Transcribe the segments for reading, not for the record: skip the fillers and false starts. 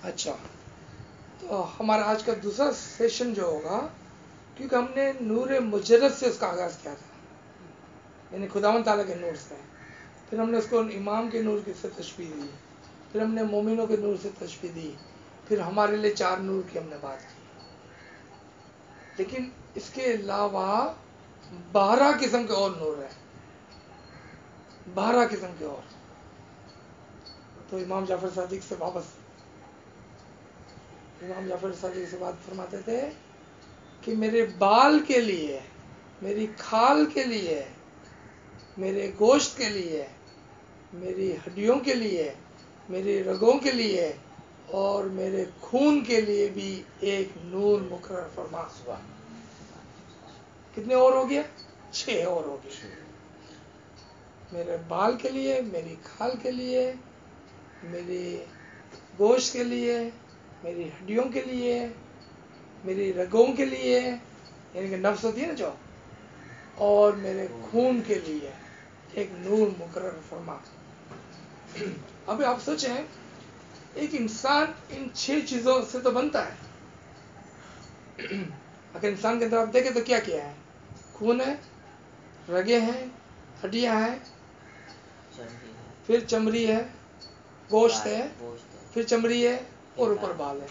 اچھا، تو ہمارا آج کا دوسرا سیشن جو ہوگا، کیونکہ ہم نے نور مجرد سے اس کا آغاز کیا تھا، یعنی خداوند تعالیٰ کے نور سے، پھر ہم نے اس کو امام کے نور سے تشبیہ دی، پھر ہم نے مومنوں کے نور سے تشبیہ دی، پھر ہمارے لیے 4 نور کی ہم نے بات کی. لیکن اس کے علاوہ 12 قسم کے اور نور ہیں، 12 قسم کے اور. تو امام جعفر صادق سے واپس، امام جعفر صادق سے بات فرماتے تھے کہ میرے بال کے لیے، میری کھال کے لیے، میرے گوشت کے لیے، میری ہڈیوں کے لیے، میری رگوں کے لیے اور میرے خون کے لیے بھی ایک نور مقرر فرما. کتنے اور ہو گیا؟ 6 اور ہو گئے. میرے بال کے لیے، میری کھال کے لیے، میری گوشت کے لیے، میری ہڈیوں کے لیے، میری رگوں کے لیے، یعنی کہ نفس ہوتی ہے نا جو، اور میرے خون کے لیے ایک نور مقرر فرما. ابھی آپ سوچیں، ایک انسان ان 6 چیزوں سے تو بنتا ہے. اگر انسان کے اندر آپ دیکھیں تو کیا کیا ہے؟ خون ہے، رگیں ہیں، ہڈیاں ہیں، پھر چمڑی ہے، گوشت ہے، پھر چمڑی ہے اور اوپر بال ہے.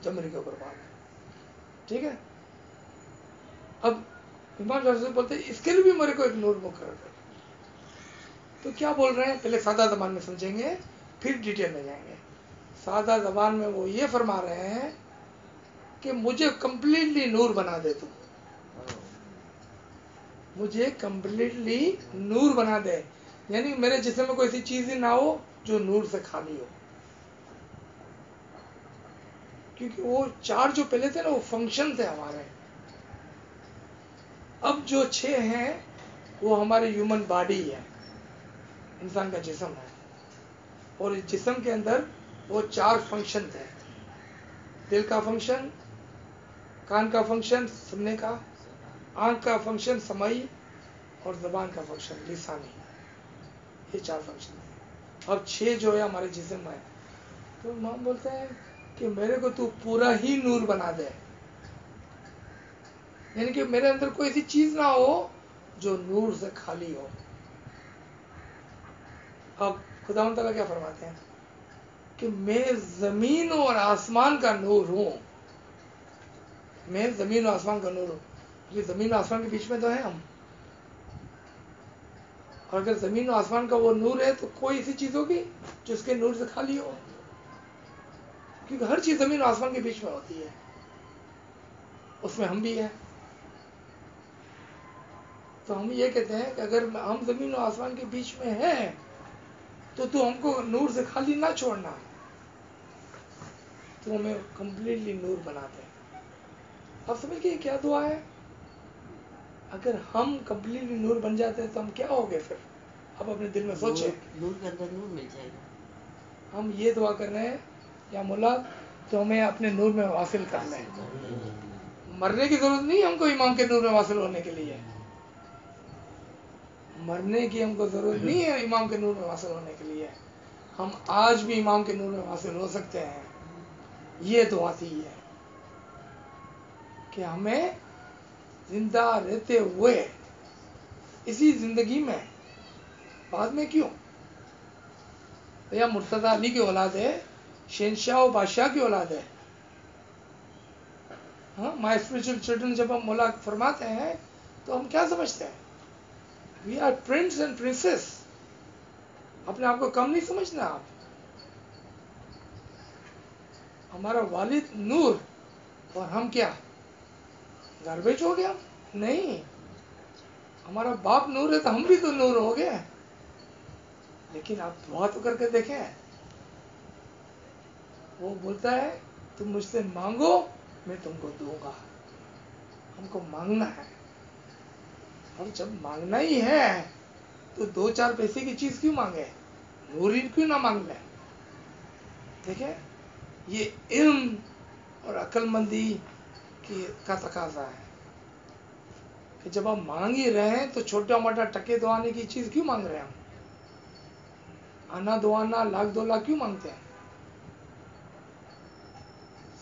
چمڑی کے اوپر بال ہے. ٹھیک ہے. اب امام صاحب بولتے ہیں اس کے لیے بھی میرے کو ایک نور مقرر کر. تو کیا بول رہے ہیں؟ پہلے سادہ زبان میں سمجھیں گے، پھر ڈیٹیل میں جائیں گے. سادہ زبان میں وہ یہ فرما رہے ہیں کہ مجھے کمپلیٹلی نور بنا دے. تو مجھے کمپلیٹلی نور بنا دے، یعنی میرے جسم میں کوئی ایسی چیز ہی نہ ہو جو نور سے خالی ہو. کیونکہ وہ 4 جو پہلے تھے نا، وہ فنکشن تھے ہمارے. اب جو 6 ہیں وہ ہمارے ہیومن باڈی ہے، انسان کا جسم ہے. اور اس جسم کے اندر وہ 4 فنکشن تھے. دل کا فنکشن، کان کا فنکشن سننے کا، آنکھ کا فنکشن سمائی، اور زبان کا فنکشن لسانی. یہ 4 فنکشن ہیں. اب 6 جو ہے ہمارے جسم میں. تو امام بولتے ہیں کہ میرے کو تو پورا ہی نور بنا دے، یعنی کہ میرے اندر کوئی ایسی چیز نہ ہو جو نور سے خالی ہو. اب خداوند تعالیٰ کیا فرماتے ہیں کہ میں زمین اور آسمان کا نور ہوں. میں زمین و آسمان کا نور ہوں. یہ زمین و آسمان کے بیچ میں تو ہے ہم. اور اگر زمین و آسمان کا وہ نور ہے تو کوئی ایسی چیز ہوگی جو اس کے نور سے خالی ہو؟ کیونکہ ہر چیز زمین و آسمان کے بیچ میں ہوتی ہے، اس میں ہم بھی ہیں. تو ہم یہ کہتے ہیں کہ اگر ہم زمین و آسمان کے بیچ میں ہیں تو ہم کو نور سے خالی نہ چھوڑنا، تو ہمیں کمپلیٹلی نور بنا دے. اب سمجھ گئے کیا دعا ہے؟ اگر ہم کمپلیٹلی نور بن جاتے ہیں تو ہم کیا ہو گئے پھر؟ اب اپنے دل میں سوچیں. نور کے اندر نور مل جائے گا. ہم یہ دعا کر رہے ہیں یا مولا تو ہمیں اپنے نور میں واصل کر لیں. مرنے کی ضرورت نہیں ہم کو امام کے نور میں واصل ہونے کے لیے. مرنے کی ہم کو ضرورت نہیں ہے امام کے نور میں واصل ہونے کے لیے. ہم آج بھی امام کے نور میں واصل ہو سکتے ہیں. یہ دعا تھی ہے کہ ہمیں زندہ رہتے ہوئے اسی زندگی میں، بعد میں کیوں؟ بھیا مرتضیٰ علی کی اولاد ہے، شہنشاہ و بادشاہ کی اولاد ہے. ہاں، مائی اسپرچل چلڈرن جب ہم مولا فرماتے ہیں تو ہم کیا سمجھتے ہیں؟ We are prince and princess. اپنے آپ کو کم نہیں سمجھنا. آپ ہمارا والد نور اور ہم کیا گاربیج ہو گیا؟ نہیں، ہمارا باپ نور ہے تو ہم بھی تو نور ہو گئے. لیکن آپ دعا تو کر کے دیکھیں. وہ بولتا ہے تم مجھ سے مانگو میں تم کو دوں گا. ہم کو مانگنا ہے. اور جب مانگنا ہی ہے تو 2-4 پیسے کی چیز کیوں مانگے؟ نور ہی کیوں نہ مانگ لیں؟ دیکھیں، یہ علم اور عقل مندی کا تقاضا ہے کہ جب ہم مانگ ہی رہے ہیں تو چھوٹا موٹا ٹکے دوانے کی چیز کیوں مانگ رہے ہیں؟ ہم آنا دو آنا، لاکھ 2 لاکھ کیوں مانگتے ہیں؟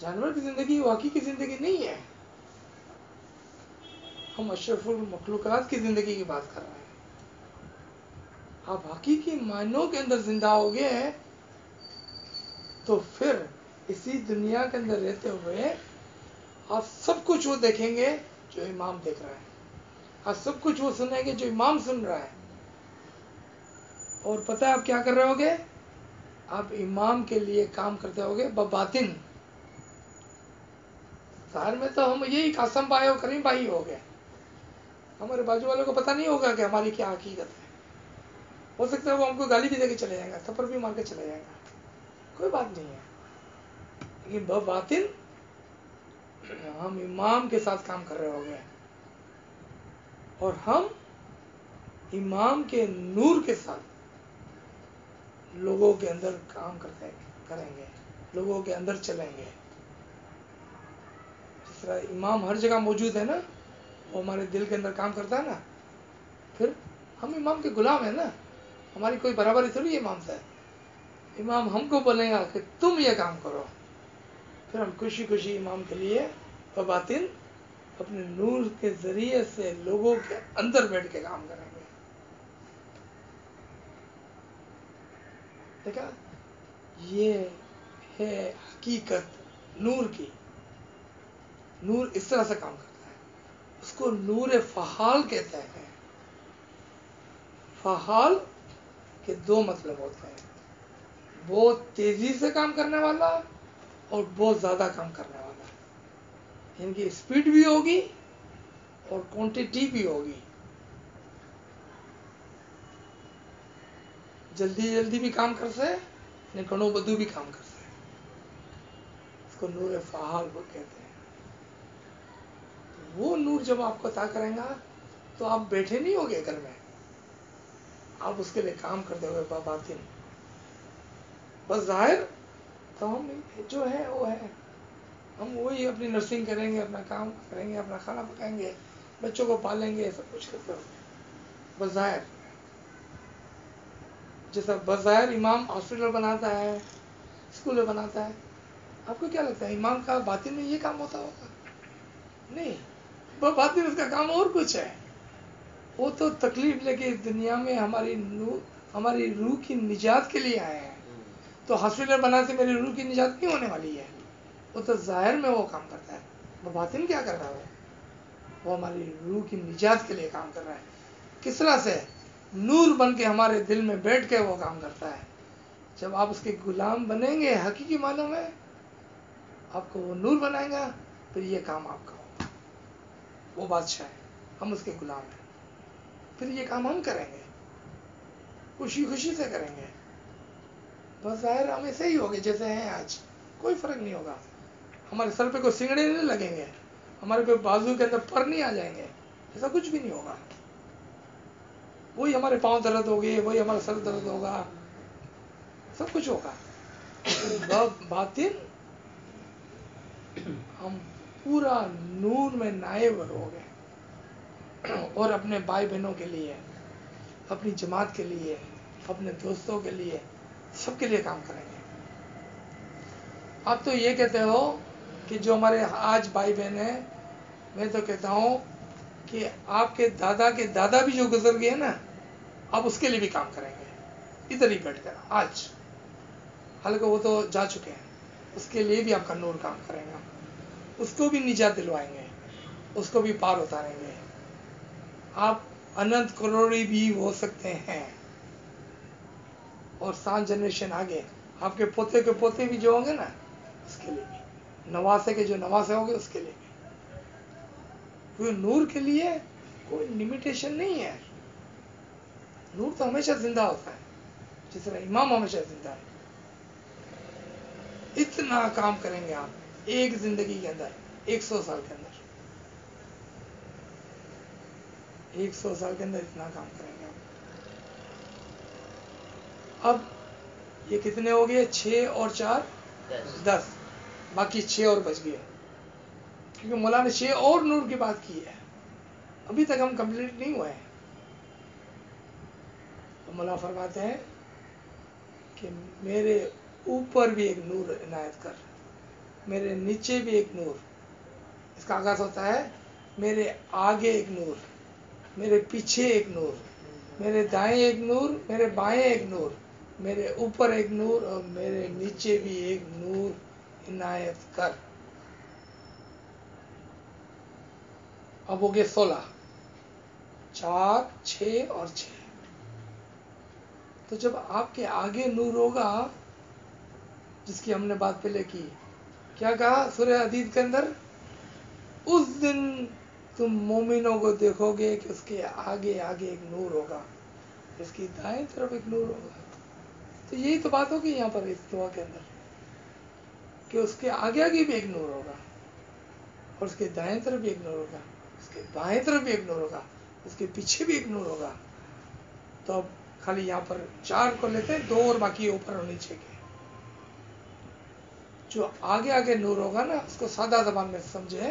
جانور کی زندگی وہ حقیقی زندگی نہیں ہے. ہم اشرف المخلوقات کی زندگی کی بات کر رہے ہیں. آپ حقیقی معنوں کے اندر زندہ ہو گئے ہیں تو پھر اسی دنیا کے اندر رہتے ہوئے آپ سب کچھ وہ دیکھیں گے جو امام دیکھ رہا ہے. آپ سب کچھ وہ سنیں گے جو امام سن رہا ہے. اور پتہ ہے آپ کیا کر رہے ہوگے؟ آپ امام کے لیے کام کرتے ہوگے بباطن. ظاہر میں تو ہم یہی قاسم بھائی اور کریم بھائی ہو گئے. ہمارے بازو والوں کو پتہ نہیں ہوگا کہ ہماری کیا حقیقت ہے. ہو سکتا ہے وہ ہم کو گالی بھی دے کے چلے جائیں گا, تھپڑ بھی مار کے چلے جائیں گا, کوئی بات نہیں ہے. لیکن بباطن ہم امام کے ساتھ کام کر رہے ہوگے اور ہم امام کے نور کے ساتھ لوگوں کے اندر کام کریں گے, لوگوں کے اندر چلیں گے. جس طرح امام ہر جگہ موجود ہے نا, وہ ہمارے دل کے اندر کام کرتا ہے نا, پھر ہم امام کے غلام ہیں نا, ہماری کوئی برابری تھوڑی امام سے. امام ہم کو بولے گا کہ تم یہ کام کرو, پھر ہم خوشی خوشی امام کے لیے بباطن اپنے نور کے ذریعے سے لوگوں کے اندر بیٹھ کے کام کریں گے. دیکھا, یہ ہے حقیقت نور کی. نور اس طرح سے کام کرتا ہے, اس کو نور فعال کہتے ہیں. فعال کے دو مطلب ہوتے ہیں, بہت تیزی سے کام کرنے والا اور بہت زیادہ کام کرنے والا. ان کی اسپیڈ بھی ہوگی اور کوانٹٹی بھی ہوگی. جلدی جلدی بھی کام کر سکے, گھنوں بدو بھی کام کر سکے. اس کو نور فعال وہ کہتے ہیں. وہ نور جب آپ کو عطا کریں گا تو آپ بیٹھے نہیں ہوگے گھر میں, آپ اس کے لیے کام کرتے ہوئے بباطن. بس ظاہر تو ہم جو ہے وہ ہے, ہم وہی اپنی نرسنگ کریں گے, اپنا کام کریں گے, اپنا کھانا پکائیں گے, بچوں کو پالیں گے, سب کچھ کرتے ہوئے بظاہر. جیسا بظاہر امام ہاسپٹل بناتا ہے, اسکول بناتا ہے, آپ کو کیا لگتا ہے امام کا باطن میں یہ کام ہوتا ہوگا؟ نہیں, وہ باطن اس کا کام اور کچھ ہے. وہ تو تکلیف لے کے دنیا میں ہماری روح کی نجات کے لیے آئے ہیں. تو ہاسپٹل بنا سے میری روح کی نجات نہیں ہونے والی ہے. وہ تو ظاہر میں وہ کام کرتا ہے. وہ باطن کیا کر رہا ہے؟ وہ ہماری روح کی نجات کے لیے کام کر رہا ہے. کس طرح سے؟ نور بن کے ہمارے دل میں بیٹھ کے وہ کام کرتا ہے. جب آپ اس کے غلام بنیں گے حقیقی معنوں میں, آپ کو وہ نور بنائے گا, پھر یہ کام آپ کا ہوگا. وہ بادشاہ ہے, ہم اس کے غلام ہیں. پھر یہ کام ہم کریں گے, خوشی خوشی سے کریں گے. بس ظاہر ہم ایسے ہی ہوگے جیسے ہیں آج, کوئی فرق نہیں ہوگا. ہمارے سر پہ کوئی سنگڑے نہیں لگیں گے, ہمارے کوئی بازو کے اندر پر نہیں آ جائیں گے, ایسا کچھ بھی نہیں ہوگا. وہی ہمارے پاؤں درد ہوگی, وہی ہمارا سر درد ہوگا, سب کچھ ہوگا. باطن ہم پورا نور میں نائب ہو گئے, اور اپنے بھائی بہنوں کے لیے, اپنی جماعت کے لیے, اپنے دوستوں کے لیے, سب کے لیے کام کریں گے. آپ تو یہ کہتے ہو کہ جو ہمارے آج بھائی بہن ہیں, میں تو کہتا ہوں کہ آپ کے دادا بھی جو گزر گئے نا, آپ اس کے لیے بھی کام کریں گے ادھر ہی بیٹھ کر آج. حالانکہ وہ تو جا چکے ہیں, اس کے لیے بھی آپ کا نور کام کریں گا. اس کو بھی نجات دلوائیں گے, اس کو بھی پار اتاریں گے. آپ اننت کروڑی بھی ہو سکتے ہیں, اور 7 جنریشن آگے آپ کے پوتے کے پوتے بھی جو ہوں گے نا, اس کے لیے بھی, نواسے کے جو نواسے ہوں گے اس کے لیے بھی. کوئی نور کے لیے کوئی لمیٹیشن نہیں ہے. نور تو ہمیشہ زندہ ہوتا ہے, جس طرح امام ہمیشہ زندہ ہے. اتنا کام کریں گے آپ ایک زندگی کے اندر, 100 سال کے اندر, 100 سال کے اندر اتنا کام کریں گے آپ. اب یہ کتنے ہو گئے؟ 6 اور 4 10, باقی 6 اور بچ گئے, کیونکہ مولا نے 6 اور نور کی بات کی ہے, ابھی تک ہم کمپلیٹ نہیں ہوئے ہیں. تو مولا فرماتے ہیں کہ میرے اوپر بھی ایک نور عنایت کر. میرے نیچے بھی ایک نور. اس کا آغاز ہوتا ہے میرے آگے ایک نور, میرے پیچھے ایک نور, میرے دائیں ایک نور, میرے بائیں ایک نور, میرے اوپر ایک نور, اور میرے نیچے بھی ایک نور عنایت کر. اب ہو گئے 16, 4, 6 اور 6. تو جب آپ کے آگے نور ہوگا, جس کی ہم نے بات پہلے کی, کیا کہا سورہ حدید کے اندر, اس دن تم مومنوں کو دیکھو گے کہ اس کے آگے آگے ایک نور ہوگا, اس کی دائیں طرف ایک نور ہوگا. تو یہی تو بات ہوگی یہاں پر اس دعا کے اندر, کہ اس کے آگے آگے بھی ایک نور ہوگا, اور اس کے دائیں طرف بھی ایک نور ہوگا, اس کے بائیں طرف بھی ایک نور ہوگا, اس کے پیچھے بھی ایک نور ہوگا. تو اب خالی یہاں پر 4 کو لیتے ہیں, 2 اور باقی اوپر اور نیچے کے. جو آگے آگے نور ہوگا نا, اس کو سادہ زبان میں سمجھے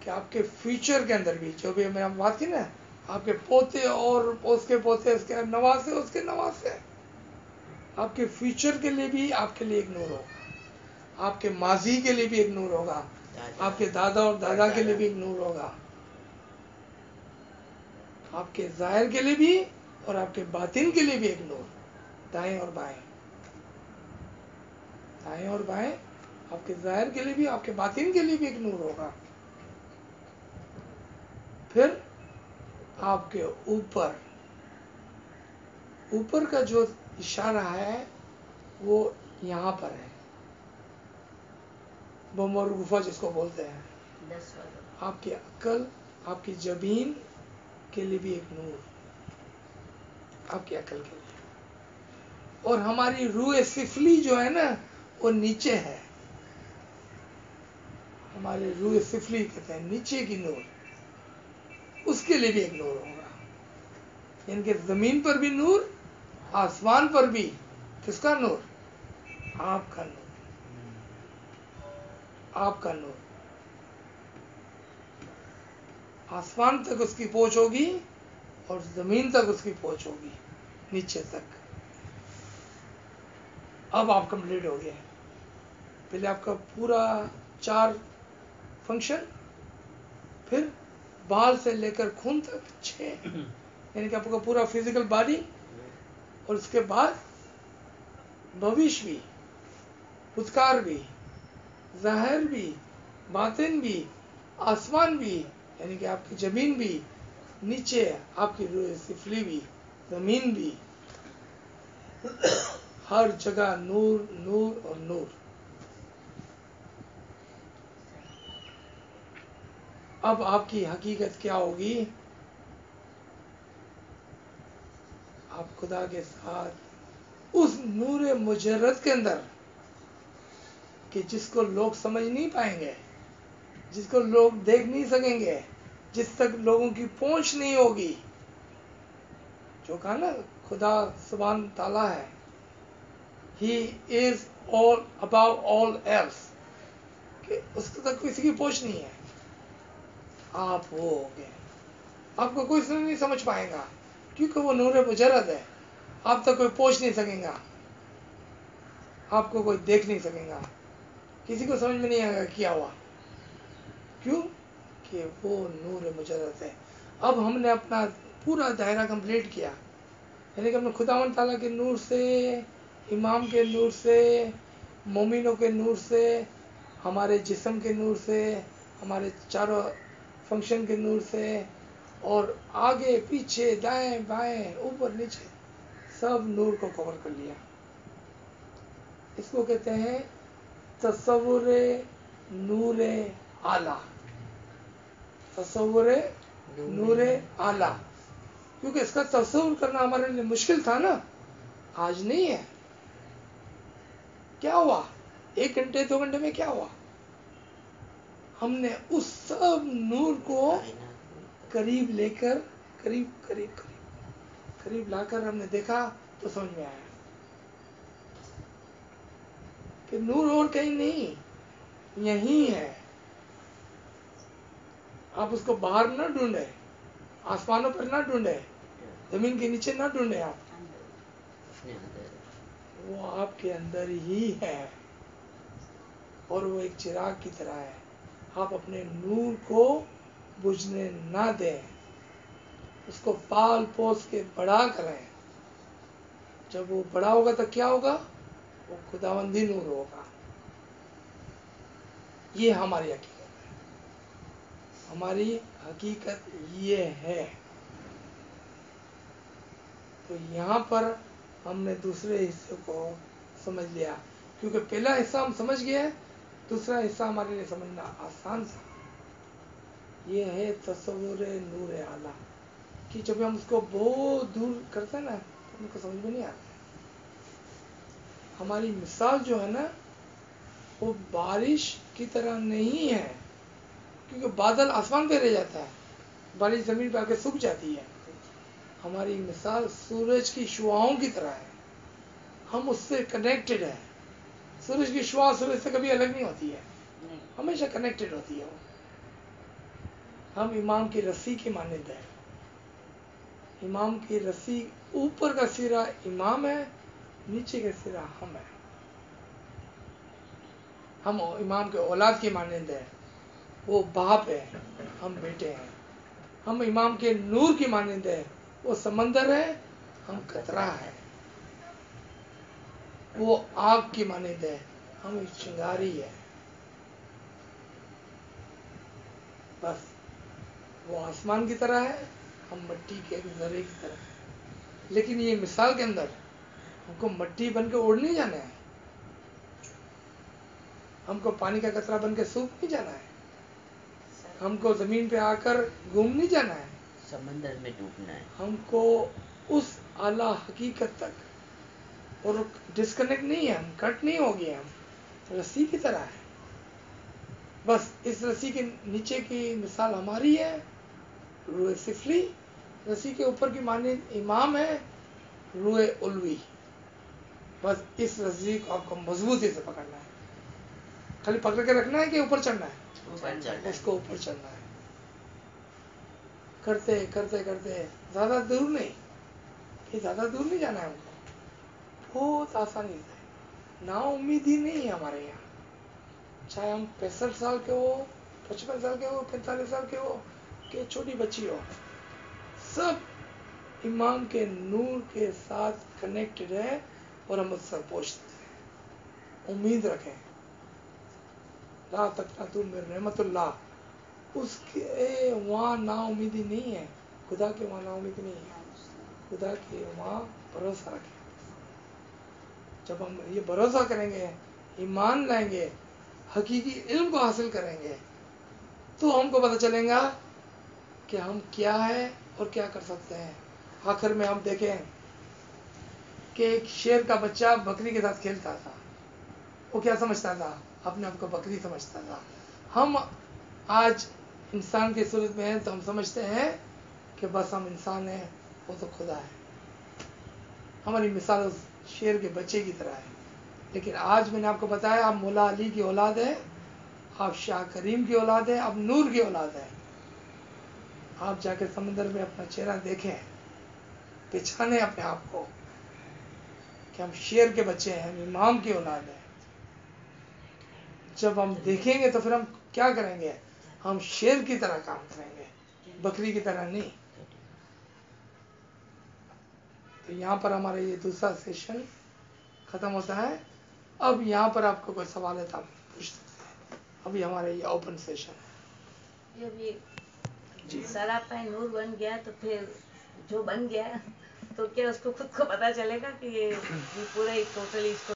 کہ آپ کے فیوچر کے اندر بھی, جو بھی میں نے بات کی نا, آپ کے پوتے اور اس کے پوتے, اس کے نواسے, اس کے نواسے, آپ کے فیوچر کے لیے بھی آپ کے لیے ایک نور ہوگا, آپ کے ماضی کے لیے بھی ایک نور ہوگا, آپ کے دادا اور دادا کے لیے بھی ایک نور ہوگا, آپ کے ظاہر کے لیے بھی اور آپ کے باطن کے لیے بھی ایک نور. دائیں اور بائیں, دائیں اور بائیں, آپ کے ظاہر کے لیے بھی, آپ کے باطن کے لیے بھی ایک نور ہوگا. پھر آپ کے اوپر, اوپر کا جو اشارہ ہے وہ یہاں پر ہے, بم اور گفا جس کو بولتے ہیں. 10 والا. آپ کی عقل, آپ کی جبین کے لیے بھی ایک نور, آپ کی عقل کے لیے. اور ہماری روح سفلی جو ہے نا, وہ نیچے ہے. ہماری روح سفلی کہتے ہیں نیچے کی نور, اس کے لیے بھی ایک نور ہوگا. یعنی کہ زمین پر بھی نور, آسمان پر بھی. کس کا نور؟ آپ کا نور, آپ کا نور. آسمان تک اس کی پہنچ ہوگی اور زمین تک اس کی پہنچ ہوگی, نیچے تک. اب آپ کمپلیٹ ہو گئے. پہلے آپ کا پورا 4 فنکشن, پھر بال سے لے کر خون تک 6, یعنی کہ آپ کا پورا فزیکل باڈی, اور اس کے بعد بھوش بھی, پتکار بھی, ظاہر بھی, باطن بھی, آسمان بھی, یعنی کہ آپ کی زمین بھی, نیچے آپ کی روح سفلی بھی, زمین بھی, ہر جگہ نور نور اور نور. اب آپ کی حقیقت کیا ہوگی؟ آپ خدا کے ساتھ اس نور مجرد کے اندر, کہ جس کو لوگ سمجھ نہیں پائیں گے, جس کو لوگ دیکھ نہیں سکیں گے, جس تک لوگوں کی پہنچ نہیں ہوگی. جو کہا نا خدا سبحان تعالیٰ ہے, He is all above all else, کہ اس تک کسی کی پہنچ نہیں ہے. آپ وہ ہو گئے, آپ کو کوئی نہیں سمجھ پائے گا, کیونکہ وہ نور مجرد ہے. آپ تک کوئی پہنچ نہیں سکے گا, آپ کو کوئی دیکھ نہیں سکے گا, کسی کو سمجھ میں نہیں آئے گا کیا ہوا. کیوں؟ کہ وہ نور مجرد ہے. اب ہم نے اپنا پورا دائرہ کمپلیٹ کیا, یعنی کہ ہم نے خداوند تعالیٰ کے نور سے, امام کے نور سے, مومنوں کے نور سے, ہمارے جسم کے نور سے, ہمارے چاروں فنکشن کے نور سے, اور آگے پیچھے دائیں بائیں اوپر نیچے سب نور کو کور کر لیا. اس کو کہتے ہیں تصور نور اعلیٰ, تصور نور اعلیٰ. کیونکہ اس کا تصور کرنا ہمارے لیے مشکل تھا نا, آج نہیں ہے. کیا ہوا 1 گھنٹے 2 گھنٹے میں کیا ہوا؟ ہم نے اس سب نور کو قریب لے کر, قریب لا کر ہم نے دیکھا تو سمجھ میں آیا کہ نور اور کہیں نہیں, یہیں ہے. آپ اس کو باہر نہ ڈھونڈے, آسمانوں پر نہ ڈھونڈے, زمین کے نیچے نہ ڈھونڈے, آپ وہ آپ کے اندر ہی ہے. اور وہ ایک چراغ کی طرح ہے. آپ اپنے نور کو بجھنے نہ دیں, اس کو پال پوس کے بڑا کریں. جب وہ بڑا ہوگا تو کیا ہوگا؟ وہ خداوندی نور ہوگا. یہ ہماری حقیقت ہے. ہماری حقیقت یہ ہے. تو یہاں پر ہم نے دوسرے حصے کو سمجھ لیا, کیونکہ پہلا حصہ ہم سمجھ گئے, دوسرا حصہ ہمارے لیے سمجھنا آسان تھا. یہ ہے تصور نور اعلیٰ, کہ جب ہم اس کو بہت دور کرتے ہیں نا تو ہم کو سمجھ میں نہیں آتا. ہماری مثال جو ہے نا وہ بارش کی طرح نہیں ہے, کیونکہ بادل آسمان پہ رہ جاتا ہے, بارش زمین پہ آ کے سوکھ جاتی ہے. ہماری مثال سورج کی شعاؤں کی طرح ہے. ہم اس سے کنیکٹڈ ہیں. سورج کی شعاع سورج سے کبھی الگ نہیں ہوتی ہے, ہمیشہ کنیکٹڈ ہوتی ہے وہ. ہم امام کی رسی کی مانند ہیں. امام کی رسی اوپر کا سرا امام ہے, نیچے کا سرا ہم ہیں. ہم امام کے اولاد کی مانند ہیں, وہ باپ ہے, ہم بیٹے ہیں. ہم امام کے نور کی مانند ہیں, وہ سمندر ہے, ہم قطرہ ہے. وہ آگ کی مانند ہے, ہم چنگاری ہے. بس وہ آسمان کی طرح ہے, ہم مٹی کے ذرے کی طرح ہے. لیکن یہ مثال کے اندر ہم کو مٹی بن کے اڑ نہیں جانا ہے, ہم کو پانی کا قطرہ بن کے سوکھ نہیں جانا ہے, ہم کو زمین پہ آ کر گم نہیں جانا ہے, سمندر میں ڈوبنا ہے. ہم کو اس اعلیٰ حقیقت تک, اور ڈسکنیکٹ نہیں ہے, ہم کٹ نہیں ہو گئے, ہم رسی کی طرح ہے. بس اس رسی کے نیچے کی مثال ہماری ہے, روح سفلی. رسی کے اوپر کی مانند امام ہے, روح علوی. بس اس رسی کو آپ کو مضبوطی سے پکڑنا ہے. خالی پکڑ کے رکھنا ہے کہ اوپر چڑھنا ہے؟ اس کو اوپر چڑھنا ہے. کرتے کرتے کرتے زیادہ دور نہیں, کہ زیادہ دور نہیں جانا ہے ہم کو, بہت آسانی سے. نا امیدی نہیں ہے ہمارے یہاں, چاہے ہم 65 سال کے ہو, 55 سال کے ہو, 45 سال کے ہو, کہ چھوٹی بچی ہو, سب امام کے نور کے ساتھ کنیکٹڈ ہے, اور ہم اس سے پوچھتے ہیں. امید رکھیں, لا تقنطوا من رحمت اللہ. اس کے وہاں نا امیدی نہیں ہے, خدا کے وہاں نا امیدی نہیں ہے. خدا کے وہاں بھروسہ رکھیں. جب ہم یہ بھروسہ کریں گے, ایمان لائیں گے, حقیقی علم کو حاصل کریں گے, تو ہم کو پتہ چلے گا کہ ہم کیا ہے اور کیا کر سکتے ہیں. آخر میں ہم دیکھیں کہ ایک شیر کا بچہ بکری کے ساتھ کھیلتا تھا. وہ کیا سمجھتا تھا؟ اپنے آپ کو بکری سمجھتا تھا. ہم آج انسان کی صورت میں ہیں تو ہم سمجھتے ہیں کہ بس ہم انسان ہیں, وہ تو خدا ہے. ہماری مثال اس شیر کے بچے کی طرح ہے. لیکن آج میں نے آپ کو بتایا, آپ مولا علی کی اولاد ہیں, آپ شاہ کریم کی اولاد ہیں, آپ نور کی اولاد ہیں. آپ جا کے سمندر میں اپنا چہرہ دیکھیں, پہچانیں اپنے آپ کو کہ ہم شیر کے بچے ہیں, ہم امام کی اولاد ہیں. جب ہم دیکھیں گے تو پھر ہم کیا کریں گے؟ ہم شیر کی طرح کام کریں گے, بکری کی طرح نہیں. تو یہاں پر ہمارا یہ دوسرا سیشن ختم ہوتا ہے. اب یہاں پر آپ کو کوئی سوال ہے تو آپ پوچھ سکتے ہیں. ابھی ہمارا یہ اوپن سیشن ہے. جب یہ سراپا نور بن گیا تو پھر جو بن گیا تو کیا اس کو خود کو پتا چلے گا کہ یہ پورا ہی ٹوٹلی اس کو